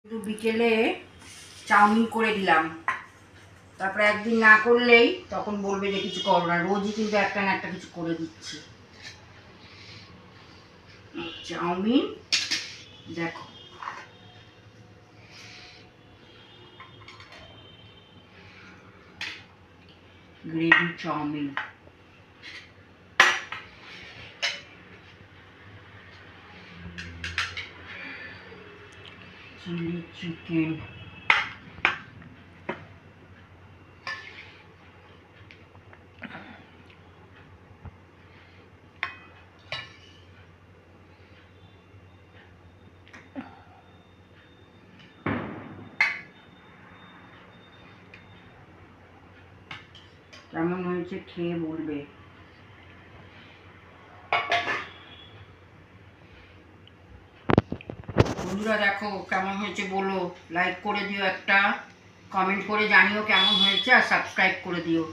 একটু বিকেলে চাউমিন করে দিলাম, তারপরে একদিন না করলেই তখন বলবে যে কিছু করো না। রোজই কিন্তু একটা না একটা কিছু করে দিচ্ছি। চাউমিন দেখো, গ্রেভি চাউমিন। চিলি চিকেন, কেমন হয়েছে খেয়ে বলবে। বন্ধুরা দেখো কেমন হয়েছে বলো, লাইক করে দিও, একটা কমেন্ট করে জানিও কেমন হয়েছে, আর সাবস্ক্রাইব করে দিও।